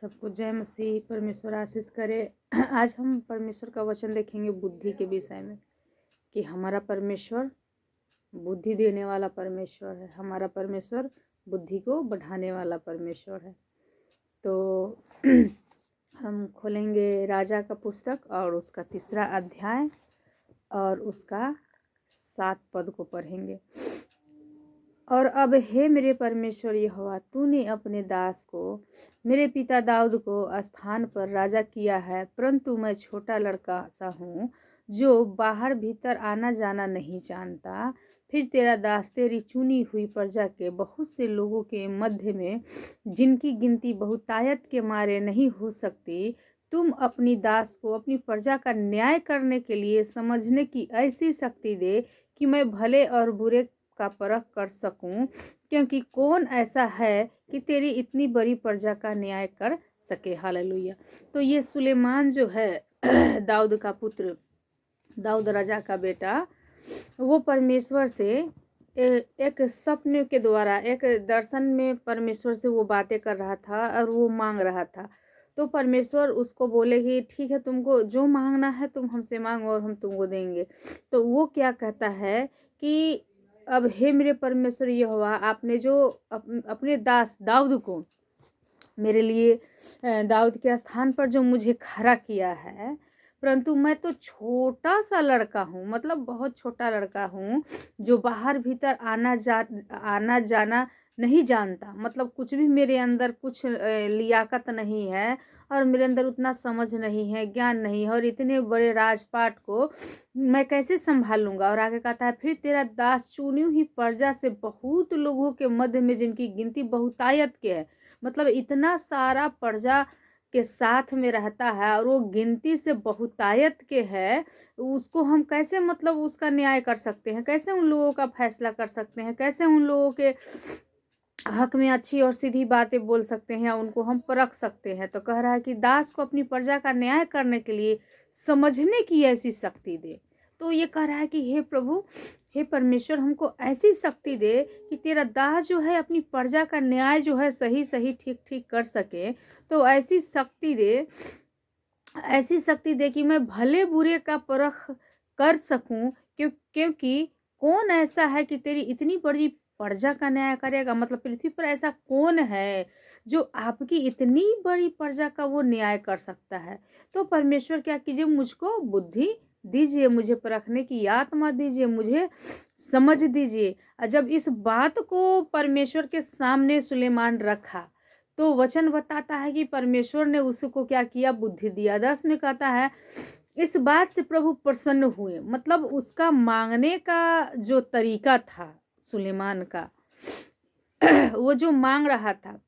सबको जय मसीह। परमेश्वर आशीष करे। आज हम परमेश्वर का वचन देखेंगे बुद्धि के विषय में, कि हमारा परमेश्वर बुद्धि देने वाला परमेश्वर है। हमारा परमेश्वर बुद्धि को बढ़ाने वाला परमेश्वर है। तो हम खोलेंगे राजा का पुस्तक और उसका 3 अध्याय और उसका 7 पद को पढ़ेंगे। और अब हे मेरे परमेश्वर यहोवा, तूने अपने दास को, मेरे पिता दाऊद को स्थान पर राजा किया है, परंतु मैं छोटा लड़का सा हूँ जो बाहर भीतर आना जाना नहीं जानता। फिर तेरा दास तेरी चुनी हुई प्रजा के बहुत से लोगों के मध्य में, जिनकी गिनती बहुतायत के मारे नहीं हो सकती, तुम अपनी दास को अपनी प्रजा का न्याय करने के लिए समझने की ऐसी शक्ति दे कि मैं भले और बुरे का परख कर सकूं, क्योंकि कौन ऐसा है कि तेरी इतनी बड़ी प्रजा का न्याय कर सके। हालेलुया। तो ये सुलेमान जो है दाऊद का पुत्र, दाऊद राजा का बेटा, वो परमेश्वर से एक सपने के द्वारा, एक दर्शन में परमेश्वर से वो बातें कर रहा था और वो मांग रहा था। तो परमेश्वर उसको बोले कि ठीक है, तुमको जो मांगना है तुम हमसे मांगो और हम तुमको देंगे। तो वो क्या कहता है कि अब हे मेरे परमेश्वर यहोवा, आपने जो अपने दास दाऊद को मेरे लिए, दाऊद के स्थान पर जो मुझे खड़ा किया है, परंतु मैं तो छोटा सा लड़का हूँ, मतलब बहुत छोटा लड़का हूँ, जो बाहर भीतर आना जाना नहीं जानता। मतलब कुछ भी मेरे अंदर कुछ लियाकत नहीं है और मेरे अंदर उतना समझ नहीं है, ज्ञान नहीं है, और इतने बड़े राजपाट को मैं कैसे संभालूंगा। और आगे कहता है, फिर तेरा दास चुनी हुई प्रजा से बहुत लोगों के मध्य में, जिनकी गिनती बहुतायत के है, मतलब इतना सारा प्रजा के साथ में रहता है और वो गिनती से बहुतायत के है, उसको हम कैसे, मतलब उसका न्याय कर सकते हैं, कैसे उन लोगों का फैसला कर सकते हैं, कैसे उन लोगों के हक में अच्छी और सीधी बातें बोल सकते हैं या उनको हम परख सकते हैं। तो कह रहा है कि दास को अपनी प्रजा का न्याय करने के लिए समझने की ऐसी शक्ति दे। तो ये कह रहा है कि हे प्रभु, हे परमेश्वर, हमको ऐसी शक्ति दे कि तेरा दास जो है अपनी प्रजा का न्याय जो है सही सही ठीक ठीक कर सके। तो ऐसी शक्ति दे, ऐसी शक्ति दे कि मैं भले बुरे का परख कर सकूं, क्योंकि कौन ऐसा है कि तेरी इतनी बड़ी प्रजा का न्याय करेगा। मतलब पृथ्वी पर ऐसा कौन है जो आपकी इतनी बड़ी प्रजा का वो न्याय कर सकता है। तो परमेश्वर क्या कीजिए, मुझको बुद्धि दीजिए, मुझे परखने की आत्मा दीजिए, मुझे समझ दीजिए। जब इस बात को परमेश्वर के सामने सुलेमान रखा, तो वचन बताता है कि परमेश्वर ने उसको क्या किया, बुद्धि दिया। 10 में कहता है, इस बात से प्रभु प्रसन्न हुए। मतलब उसका मांगने का जो तरीका था सुलेमान का, वो जो मांग रहा था,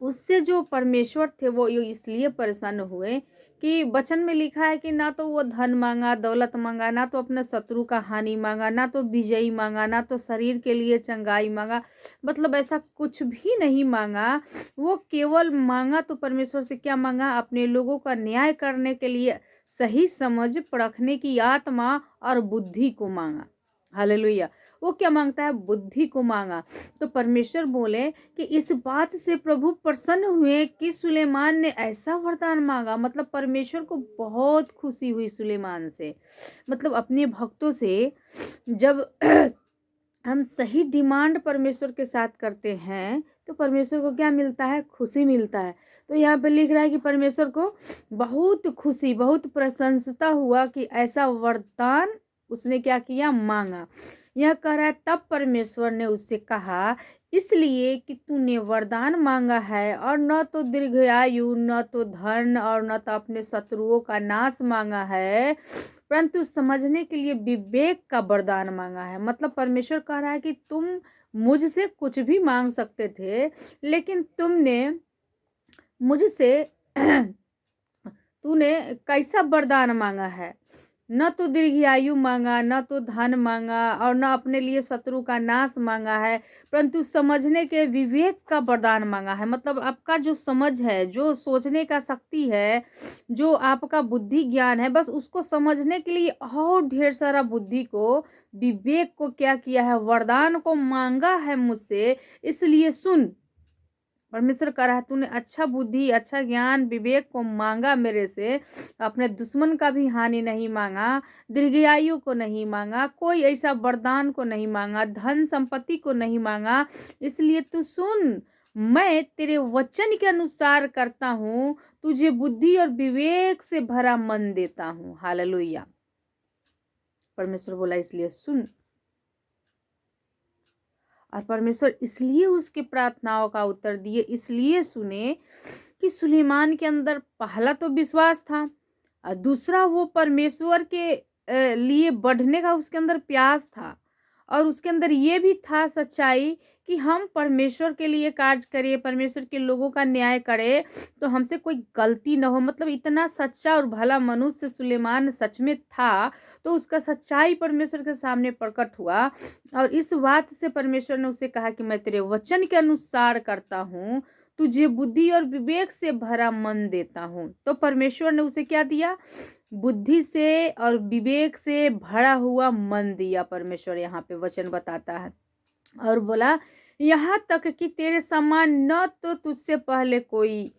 उससे जो परमेश्वर थे वो इसलिए प्रसन्न हुए कि वचन में लिखा है कि ना तो वो धन मांगा, दौलत मांगा, ना तो अपने शत्रु का हानि मांगा, ना तो विजयी मांगा, ना तो शरीर के लिए चंगाई मांगा। मतलब ऐसा कुछ भी नहीं मांगा। वो केवल मांगा तो परमेश्वर से क्या मांगा, अपने लोगों का न्याय करने के लिए सही समझ परखने की आत्मा और बुद्धि को मांगा। हालेलुया। वो क्या मांगता है, बुद्धि को मांगा। तो परमेश्वर बोले कि इस बात से प्रभु प्रसन्न हुए कि सुलेमान ने ऐसा वरदान मांगा। मतलब परमेश्वर को बहुत खुशी हुई सुलेमान से। मतलब अपने भक्तों से जब हम सही डिमांड परमेश्वर के साथ करते हैं तो परमेश्वर को क्या मिलता है, खुशी मिलता है। तो यहाँ पे लिख रहा है कि परमेश्वर को बहुत खुशी, बहुत प्रशंसता हुआ कि ऐसा वरदान उसने क्या किया, मांगा। यह कह रहा है, तब परमेश्वर ने उससे कहा, इसलिए कि तूने वरदान मांगा है और न तो दीर्घायु, न तो धन और न तो अपने शत्रुओं का नाश मांगा है, परंतु समझने के लिए विवेक का वरदान मांगा है। मतलब परमेश्वर कह रहा है कि तुम मुझसे कुछ भी मांग सकते थे, लेकिन तुमने मुझसे तूने कैसा वरदान मांगा है, न तो दीर्घायु मांगा, न तो धन मांगा और न अपने लिए शत्रु का नाश मांगा है, परंतु समझने के विवेक का वरदान मांगा है। मतलब आपका जो समझ है, जो सोचने का शक्ति है, जो आपका बुद्धि ज्ञान है, बस उसको समझने के लिए और ढेर सारा बुद्धि को, विवेक को क्या किया है, वरदान को मांगा है मुझसे। इसलिए सुन, परमेश्वर कह रहा है तूने अच्छा बुद्धि, अच्छा ज्ञान, विवेक को मांगा मेरे से, अपने दुश्मन का भी हानि नहीं मांगा, दीर्घायु को नहीं मांगा, कोई ऐसा वरदान को नहीं मांगा, धन संपत्ति को नहीं मांगा। इसलिए तू सुन, मैं तेरे वचन के अनुसार करता हूँ, तुझे बुद्धि और विवेक से भरा मन देता हूँ। हालेलुया। परमेश्वर बोला इसलिए सुन। और परमेश्वर इसलिए उसकी प्रार्थनाओं का उत्तर दिए, इसलिए सुने कि सुलेमान के अंदर पहला तो विश्वास था और दूसरा वो परमेश्वर के लिए बढ़ने का उसके अंदर प्यास था, और उसके अंदर ये भी था सच्चाई कि हम परमेश्वर के लिए कार्य करें, परमेश्वर के लोगों का न्याय करें तो हमसे कोई गलती ना हो। मतलब इतना सच्चा और भला मनुष्य सुलेमान सच में था, तो उसका सच्चाई परमेश्वर के सामने प्रकट हुआ। और इस बात से परमेश्वर ने उसे कहा कि मैं तेरे वचन के अनुसार करता हूँ, तुझे बुद्धि और विवेक से भरा मन देता हूँ। तो परमेश्वर ने उसे क्या दिया? बुद्धि से और विवेक से भरा हुआ मन दिया। परमेश्वर यहाँ पे वचन बताता है और बोला यहाँ तक कि तेरे समान न तो तुझसे पहले कोई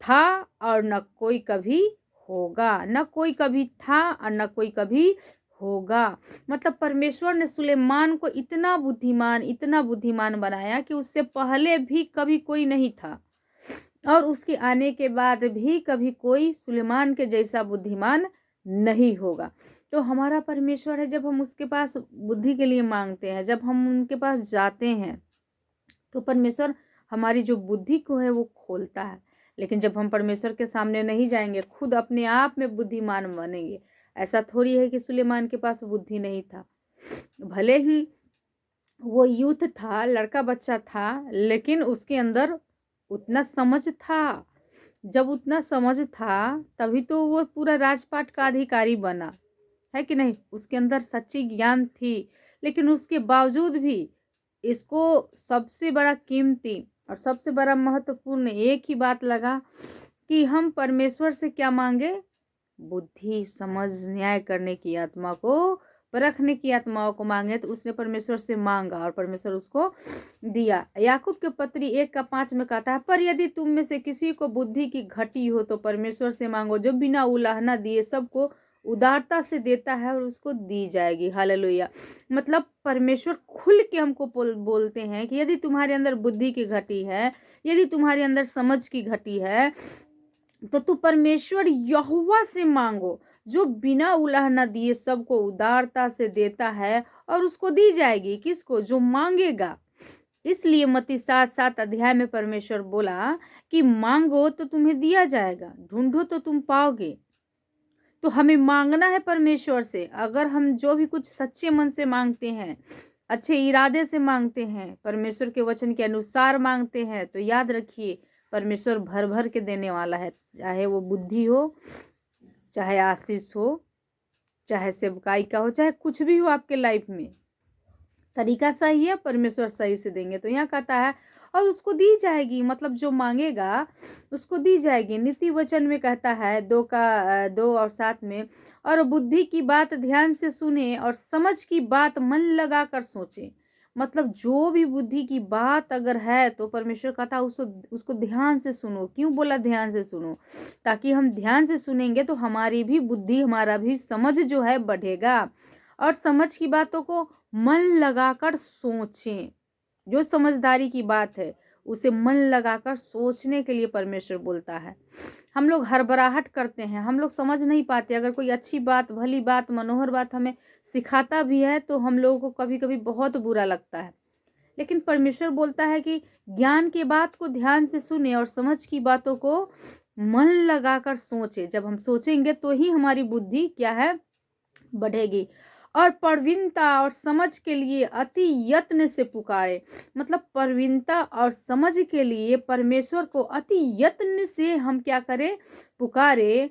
था और न कोई कभी होगा, न कोई कभी था और न कोई कभी होगा। मतलब परमेश्वर ने सुलेमान को इतना बुद्धिमान बनाया कि उससे पहले भी कभी कोई नहीं था और उसके आने के बाद भी कभी कोई सुलेमान के जैसा बुद्धिमान नहीं होगा। तो हमारा परमेश्वर है, जब हम उसके पास बुद्धि के लिए मांगते हैं, जब हम उनके पास जाते हैं, तो परमेश्वर हमारी जो बुद्धि को है वो खोलता है। लेकिन जब हम परमेश्वर के सामने नहीं जाएंगे, खुद अपने आप में बुद्धिमान बनेंगे। ऐसा थोड़ी है कि सुलेमान के पास बुद्धि नहीं था। भले ही वो यूथ था, लड़का बच्चा था, लेकिन उसके अंदर उतना समझ था। जब उतना समझ था तभी तो वो पूरा राजपाट का अधिकारी बना, है कि नहीं? उसके अंदर सच्ची ज्ञान थी, लेकिन उसके बावजूद भी इसको सबसे बड़ा कीमती और सबसे बड़ा महत्वपूर्ण एक ही बात लगा कि हम परमेश्वर से क्या मांगे? बुद्धि, समझ, न्याय करने की आत्मा को, परखने की आत्माओं को मांगे। तो उसने परमेश्वर से मांगा और परमेश्वर उसको दिया। याकूब के पत्री 1:5 में कहता है, पर यदि तुम में से किसी को बुद्धि की घटी हो तो परमेश्वर से मांगो, जो बिना उलाहना दिए सबको उदारता से देता है और उसको दी जाएगी। हालेलुया। मतलब परमेश्वर खुल के हमको बोलते हैं कि यदि तुम्हारे अंदर बुद्धि की घटी है, यदि तुम्हारे अंदर समझ की घटी है, तो तू परमेश्वर यहोवा से मांगो, जो बिना उलाहना दिए सबको उदारता से देता है और उसको दी जाएगी। किसको? जो मांगेगा। इसलिए मत्ती 7:7 अध्याय में परमेश्वर बोला कि मांगो तो तुम्हें दिया जाएगा, ढूंढो तो तुम पाओगे। तो हमें मांगना है परमेश्वर से। अगर हम जो भी कुछ सच्चे मन से मांगते हैं, अच्छे इरादे से मांगते हैं, परमेश्वर के वचन के अनुसार मांगते हैं, तो याद रखिए परमेश्वर भर भर के देने वाला है। चाहे वो बुद्धि हो, चाहे आशीष हो, चाहे सेवकाई का हो, चाहे कुछ भी हो आपके लाइफ में, तरीका सही है, परमेश्वर सही से देंगे। तो यहाँ कहता है और उसको दी जाएगी। मतलब जो मांगेगा उसको दी जाएगी। नीति वचन में कहता है 2:7 में, और बुद्धि की बात ध्यान से सुने और समझ की बात मन लगा कर सोचे। मतलब जो भी बुद्धि की बात अगर है तो परमेश्वर कहता है उसको ध्यान से सुनो। क्यों बोला ध्यान से सुनो? ताकि हम ध्यान से सुनेंगे तो हमारी भी बुद्धि, हमारा भी समझ जो है बढ़ेगा, और समझ की बातों को मन लगाकर सोचें। जो समझदारी की बात है उसे मन लगाकर सोचने के लिए परमेश्वर बोलता है। हम लोग हड़बड़ाहट करते हैं, हम लोग समझ नहीं पाते। अगर कोई अच्छी बात, भली बात, मनोहर बात हमें सिखाता भी है तो हम लोगों को कभी कभी बहुत बुरा लगता है। लेकिन परमेश्वर बोलता है कि ज्ञान की बात को ध्यान से सुने और समझ की बातों को मन लगाकर सोचे। जब हम सोचेंगे तो ही हमारी बुद्धि क्या है? बढ़ेगी। और प्रवीणता और समझ के लिए अति यत्न से पुकारे। मतलब प्रवीणता और समझ के लिए परमेश्वर को अति यत्न से हम क्या करें? पुकारे,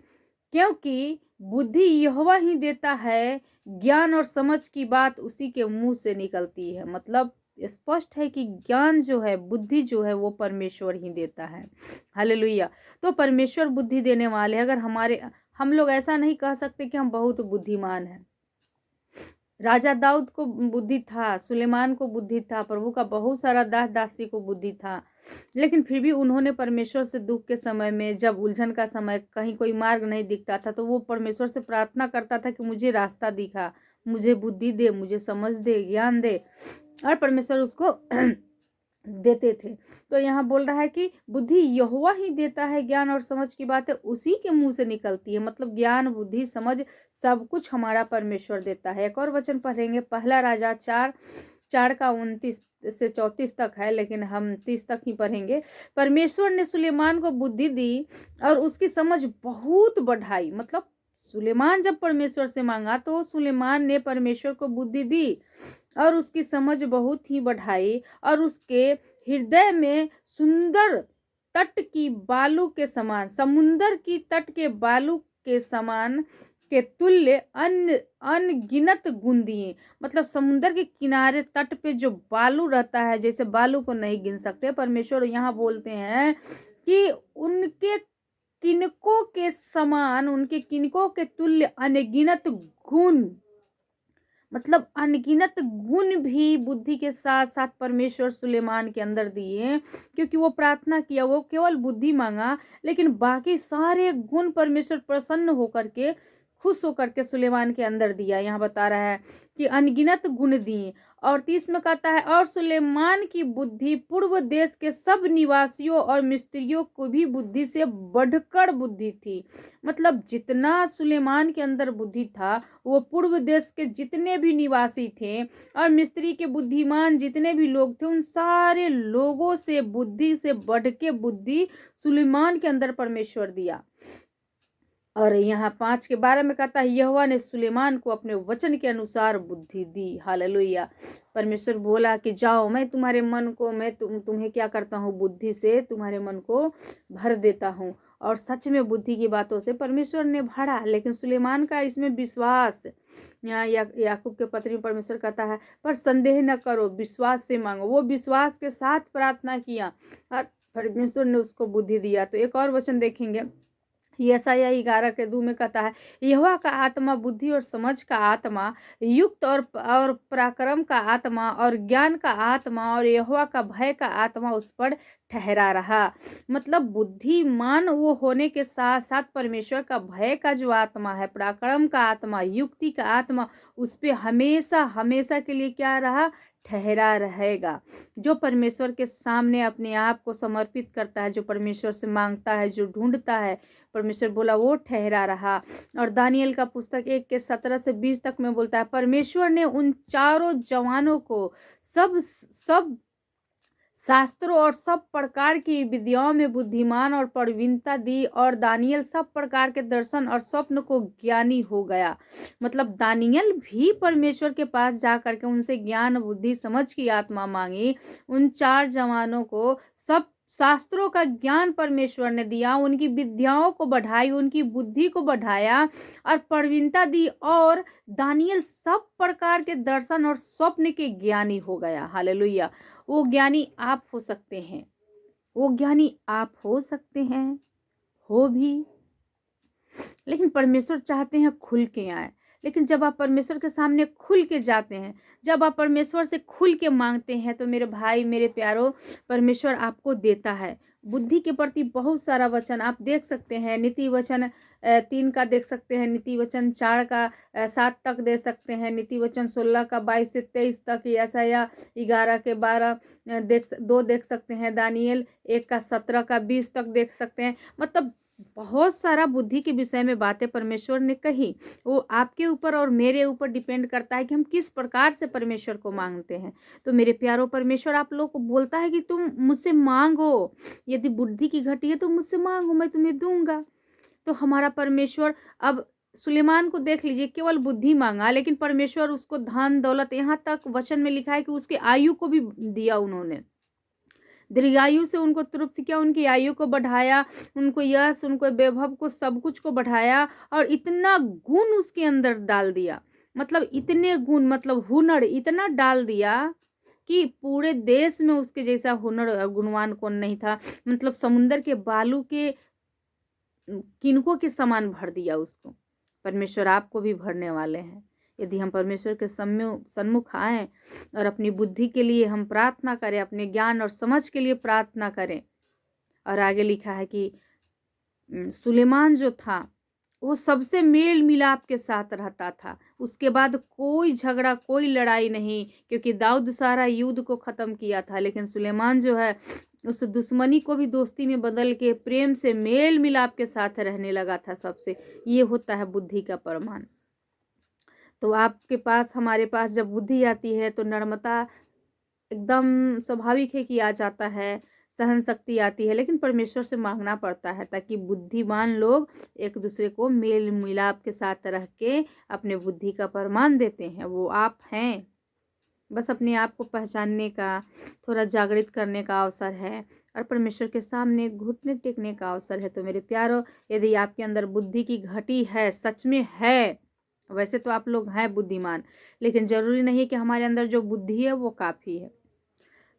क्योंकि बुद्धि यहोवा ही देता है, ज्ञान और समझ की बात उसी के मुंह से निकलती है। मतलब स्पष्ट है कि ज्ञान जो है, बुद्धि जो है, वो परमेश्वर ही देता है। हालेलुया। तो परमेश्वर बुद्धि देने वाले। अगर हम लोग ऐसा नहीं कह सकते कि हम बहुत बुद्धिमान हैं। राजा दाऊद को बुद्धि था, सुलेमान को बुद्धि था, प्रभु का बहुत सारा दास दासी को बुद्धि था, लेकिन फिर भी उन्होंने परमेश्वर से दुख के समय में, जब उलझन का समय, कहीं कोई मार्ग नहीं दिखता था, तो वो परमेश्वर से प्रार्थना करता था कि मुझे रास्ता दिखा, मुझे बुद्धि दे, मुझे समझ दे, ज्ञान दे, और परमेश्वर उसको देते थे। तो यहाँ बोल रहा है कि बुद्धि यहोवा ही देता है, ज्ञान और समझ की बातें उसी के मुंह से निकलती है। मतलब ज्ञान, बुद्धि, समझ सब कुछ हमारा परमेश्वर देता है। एक और वचन पढ़ेंगे, पहला राजा 4 का 29 से 34 तक है, लेकिन हम 30 तक ही पढ़ेंगे। परमेश्वर ने सुलेमान को बुद्धि दी और उसकी समझ बहुत बढ़ाई। मतलब सुलेमान जब परमेश्वर से मांगा तो सुलेमान ने परमेश्वर को बुद्धि दी और उसकी समझ बहुत ही बढ़ाई, और उसके हृदय में सुंदर तट की बालू के समान, समुंदर की तट के बालू के समान के तुल्य अनगिनत गुण दिए। मतलब समुंदर के किनारे तट पे जो बालू रहता है, जैसे बालू को नहीं गिन सकते, परमेश्वर यहाँ बोलते हैं कि उनके किनकों के समान, उनके किनकों के तुल्य अनगिनत गुण, मतलब अनगिनत गुण भी बुद्धि के साथ साथ परमेश्वर सुलेमान के अंदर दिए। क्योंकि वो प्रार्थना किया, वो केवल बुद्धि मांगा, लेकिन बाकी सारे गुण परमेश्वर प्रसन्न होकर के, खुश होकर के सुलेमान के अंदर दिया। यहाँ बता रहा है कि अनगिनत गुण दिए। और 30 में कहता है, और सुलेमान की बुद्धि पूर्व देश के सब निवासियों और मिस्त्रियों को भी बुद्धि से बढ़कर बुद्धि थी। मतलब जितना सुलेमान के अंदर बुद्धि था, वो पूर्व देश के जितने भी निवासी थे और मिस्त्री के बुद्धिमान जितने भी लोग थे, उन सारे लोगों से बुद्धि से बढ़ के बुद्धि सुलेमान के अंदर परमेश्वर दिया। और यहाँ 5 के 12 में कहता है, यहोवा ने सुलेमान को अपने वचन के अनुसार बुद्धि दी। हालेलुया। परमेश्वर बोला कि जाओ, मैं तुम्हारे मन को, मैं तुम्हें क्या करता हूँ, बुद्धि से तुम्हारे मन को भर देता हूँ। और सच में बुद्धि की बातों से परमेश्वर ने भरा। लेकिन सुलेमान का इसमें विश्वास, यहाँ याकूब के पत्री में परमेश्वर कहता है, पर संदेह न करो, विश्वास से मांगो। वो विश्वास के साथ प्रार्थना किया और परमेश्वर ने उसको बुद्धि दिया। तो एक और वचन देखेंगे, यशायाह 11 के 2 में कहता है, यहोवा का आत्मा बुद्धि और समझ का आत्मा, युक्त और पराक्रम का आत्मा और ज्ञान का आत्मा और यहोवा का भय का आत्मा उस पर ठहरा रहा। मतलब बुद्धिमान वो होने के साथ साथ परमेश्वर का भय का जो आत्मा है, पराक्रम का आत्मा, युक्ति का आत्मा उस पर हमेशा हमेशा के लिए क्या रहा, ठहरा रहेगा। जो परमेश्वर के सामने अपने आप को समर्पित करता है, जो परमेश्वर से मांगता है, जो ढूंढता है, परमेश्वर बोला वो ठहरा रहा। और दानियल का पुस्तक 1 के 17 से 20 तक में बोलता है, परमेश्वर ने उन चारों जवानों को सब शास्त्रों और सब प्रकार की विद्याओं में बुद्धिमान और प्रवीणता दी, और दानियल सब प्रकार के दर्शन और स्वप्न को ज्ञानी हो गया। मतलब दानियल भी परमेश्वर के पास जा करके उनसे ज्ञान, बुद्धि, समझ की आत्मा मांगी। उन 4 जवानों को सब शास्त्रों का ज्ञान परमेश्वर ने दिया, उनकी विद्याओं को बढ़ाई, उनकी बुद्धि को बढ़ाया और प्रवीणता दी, और दानियल सब प्रकार के दर्शन और स्वप्न के ज्ञानी हो गया। हालेलुया। वो ज्ञानी आप हो सकते हैं, वो ज्ञानी आप हो सकते हैं, हो भी, लेकिन परमेश्वर चाहते हैं खुल के आए। लेकिन जब आप परमेश्वर के सामने खुल के जाते हैं, जब आप परमेश्वर से खुल के मांगते हैं, तो मेरे भाई, मेरे प्यारो, परमेश्वर आपको देता है। बुद्धि के प्रति बहुत सारा वचन आप देख सकते हैं। नीति वचन 3 का देख सकते हैं, नीति वचन 4 का 7 तक दे सकते हैं, नीति वचन 16 का 22 से 23 तक, यशायाह 11 के 12 देख सकते हैं, दानियल 1 का 17 का 20 तक देख सकते हैं। मतलब बहुत सारा बुद्धि के विषय में बातें परमेश्वर ने कही। वो आपके ऊपर और मेरे ऊपर डिपेंड करता है कि हम किस प्रकार से परमेश्वर को मांगते हैं। तो मेरे प्यारो, परमेश्वर आप लोग को बोलता है कि तुम मुझसे मांगो, यदि बुद्धि की घटी है तो मुझसे मांगो, मैं तुम्हें दूंगा। तो हमारा परमेश्वर, अब सुलेमान को देख लीजिए, केवल बुद्धि मांगा, लेकिन परमेश्वर उसको धन दौलत, यहाँ तक वचन में लिखा है कि उसकी आयु को भी दिया। उन्होंने दीर्घायु से उनको तृप्त किया, उनकी आयु को बढ़ाया, उनको यश, उनको वैभव को, सब कुछ को बढ़ाया, और इतना गुण उसके अंदर डाल दिया। मतलब इतने गुण, मतलब हुनर इतना डाल दिया कि पूरे देश में उसके जैसा हुनर गुणवान कौन नहीं था। मतलब समुंदर के बालू के किनको के समान भर दिया उसको। परमेश्वर आपको भी भरने वाले हैं। यदि हम परमेश्वर के सन्मुख आएँ और अपनी बुद्धि के लिए हम प्रार्थना करें, अपने ज्ञान और समझ के लिए प्रार्थना करें। और आगे लिखा है कि सुलेमान जो था वो सबसे मेल मिलाप के साथ रहता था। उसके बाद कोई झगड़ा, कोई लड़ाई नहीं, क्योंकि दाऊद सारा युद्ध को ख़त्म किया था, लेकिन सुलेमान जो है उस दुश्मनी को भी दोस्ती में बदल के प्रेम से मेल मिलाप के साथ रहने लगा था सबसे। ये होता है बुद्धि का प्रमाण। तो आपके पास, हमारे पास जब बुद्धि आती है तो नम्रता एकदम स्वाभाविक है कि आ जाता है, सहन शक्ति आती है, लेकिन परमेश्वर से मांगना पड़ता है ताकि बुद्धिमान लोग एक दूसरे को मेल मिलाप के साथ रह के अपने बुद्धि का प्रमाण देते हैं। वो आप हैं। बस अपने आप को पहचानने का, थोड़ा जागृत करने का अवसर है और परमेश्वर के सामने घुटने टेकने का अवसर है। तो मेरे प्यारों, यदि आपके अंदर बुद्धि की घटी है, सच में है, वैसे तो आप लोग हैं बुद्धिमान, लेकिन ज़रूरी नहीं है कि हमारे अंदर जो बुद्धि है वो काफ़ी है।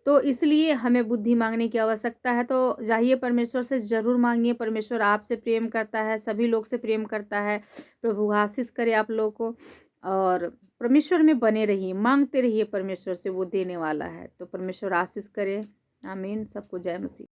तो इसलिए हमें बुद्धि मांगने की आवश्यकता है। तो जाइए परमेश्वर से ज़रूर मांगिए। परमेश्वर आपसे प्रेम करता है, सभी लोग से प्रेम करता है। प्रभु आशीष करे आप लोगों को, और परमेश्वर में बने रहिए, मांगते रहिए परमेश्वर से, वो देने वाला है। तो परमेश्वर आशीष करे। आमीन। सबको जय मसीह।